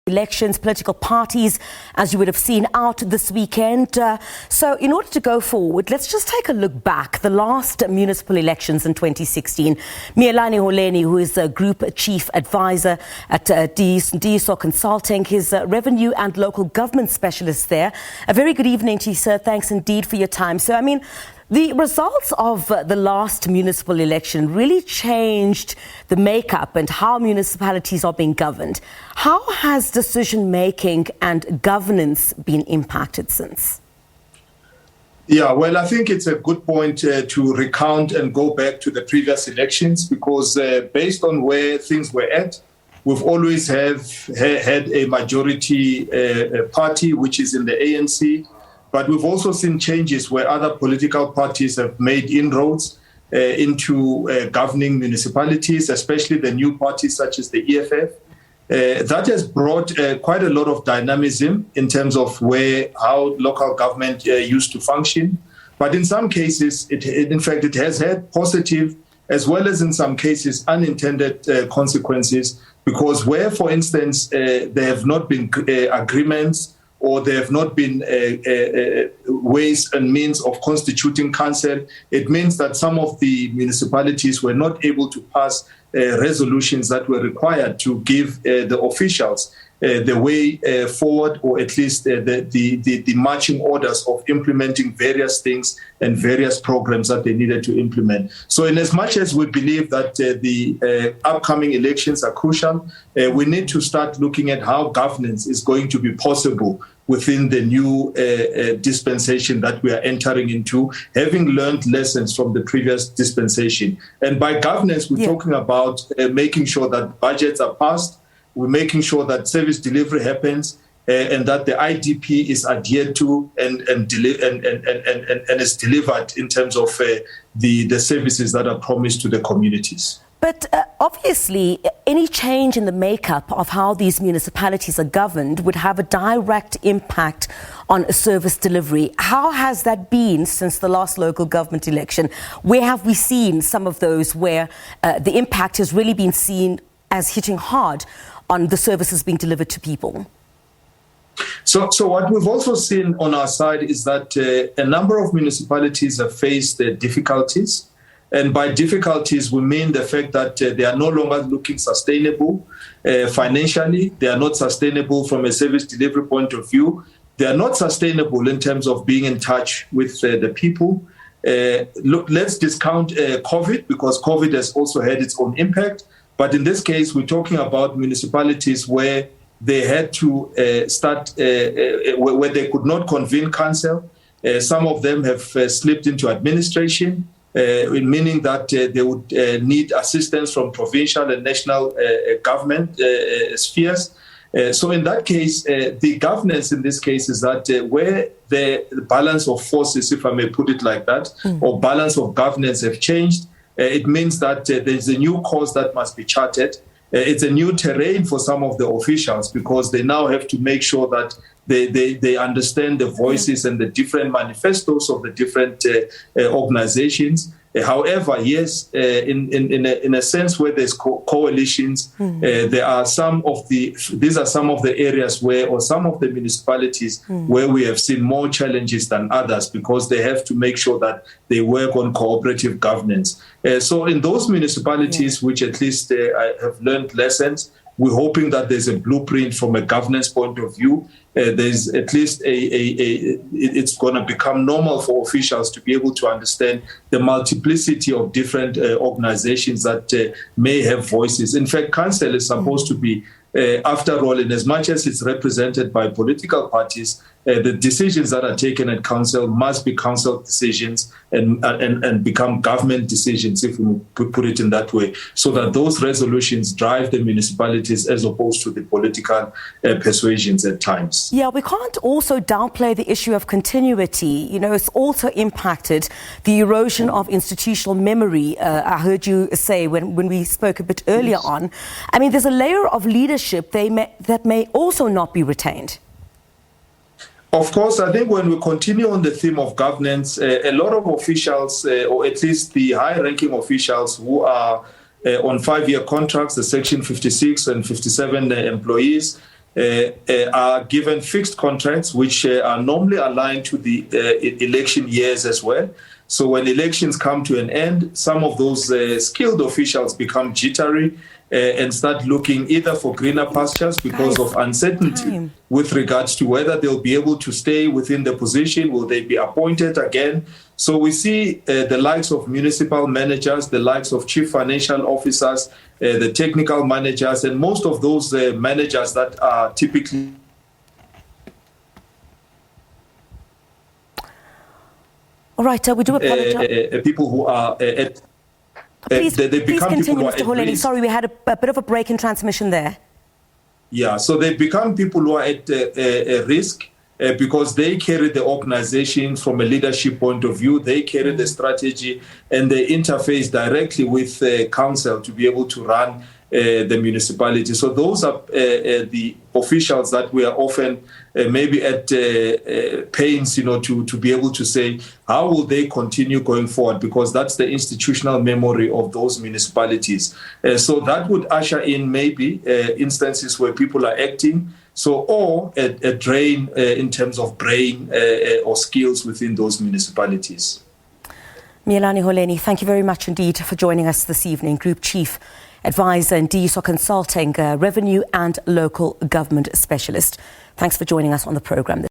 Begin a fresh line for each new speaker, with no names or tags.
elections, political parties, as you would have seen, out this weekend. So in order to go forward, let's just take a look back. The last municipal elections in 2016, Miyelani Holeni, who is a group chief advisor at Ntiyiso Consulting, his revenue and local government specialist there. A very good evening to you, sir. Thanks indeed for your time. So, the results of the last municipal election really changed the makeup and how municipalities are being governed. How has decision-making and governance been impacted since?
Yeah, well, I think it's a good point to recount and go back to the previous elections because based on where things were at, we've always had a majority party, which is in the ANC. But we've also seen changes where other political parties have made inroads into governing municipalities, especially the new parties such as the EFF. That has brought quite a lot of dynamism in terms of how local government used to function. But in some cases, in fact, it has had positive as well as in some cases unintended consequences because where, for instance, there have not been agreements or there have not been ways and means of constituting council, it means that some of the municipalities were not able to pass resolutions that were required to give the officials the way forward, or at least the marching orders of implementing various things and various programs that they needed to implement. So in as much as we believe that the upcoming elections are crucial, we need to start looking at how governance is going to be possible within the new dispensation that we are entering into, having learned lessons from the previous dispensation. And by governance, we're talking about making sure that budgets are passed, we're making sure that service delivery happens, and that the IDP is adhered to and is delivered in terms of the services that are promised to the communities.
But obviously, any change in the makeup of how these municipalities are governed would have a direct impact on service delivery. How has that been since the last local government election? Where have we seen some of those where the impact has really been seen as hitting hard on the services being delivered to people?
So what we've also seen on our side is that a number of municipalities have faced difficulties. And by difficulties, we mean the fact that they are no longer looking sustainable financially. They are not sustainable from a service delivery point of view. They are not sustainable in terms of being in touch with the people. Look, let's discount COVID because COVID has also had its own impact. But in this case, we're talking about municipalities where they had to where they could not convene council. Some of them have slipped into administration, meaning that they would need assistance from provincial and national government spheres. So in that case, the governance in this case is that where the balance of forces, if I may put it like that, or balance of governance have changed, it means that there's a new course that must be charted. It's a new terrain for some of the officials because they now have to make sure that they understand the voices and the different manifestos of the different organizations. However, yes, in a sense where there's coalitions, there are these are some of the areas where, or some of the municipalities where we have seen more challenges than others because they have to make sure that they work on cooperative governance. So in those municipalities which at least have learned lessons, we're hoping that there's a blueprint from a governance point of view. There's at least it's going to become normal for officials to be able to understand the multiplicity of different organizations that may have voices. In fact, council is supposed to be, after all, in as much as it's represented by political parties, the decisions that are taken at council must be council decisions and become government decisions, if we put it in that way, so that those resolutions drive the municipalities as opposed to the political persuasions at times.
Yeah, we can't also downplay the issue of continuity. You know, it's also impacted the erosion of institutional memory. I heard you say when we spoke a bit earlier on. I mean, there's a layer of leadership that may also not be retained.
Of course, I think when we continue on the theme of governance, a lot of officials, or at least the high-ranking officials who are on 5-year contracts, the Section 56 and 57 employees, are given fixed contracts, which are normally aligned to the election years as well. So when elections come to an end, some of those skilled officials become jittery and start looking either for greener pastures because of uncertainty with regards to whether they'll be able to stay within the position, will they be appointed again. So we see the likes of municipal managers, the likes of chief financial officers, the technical managers, and most of those managers that are typically
all right, we do apologize.
People who are at
please continue,
Mr.
Holeni. Sorry, we had a bit of a break in transmission there.
Yeah, so they become people who are at risk because they carry the organization from a leadership point of view. They carry the strategy and they interface directly with council to be able to run the municipality. So those are the officials that we are often maybe at pains, to be able to say, how will they continue going forward? Because that's the institutional memory of those municipalities. So that would usher in maybe instances where people are acting. So, or a drain in terms of brain or skills within those municipalities.
Miyelani Holeni, thank you very much indeed for joining us this evening. Group Chief Advisor and Ntiyiso Consulting, Revenue and Local Government Specialist. Thanks for joining us on the programme.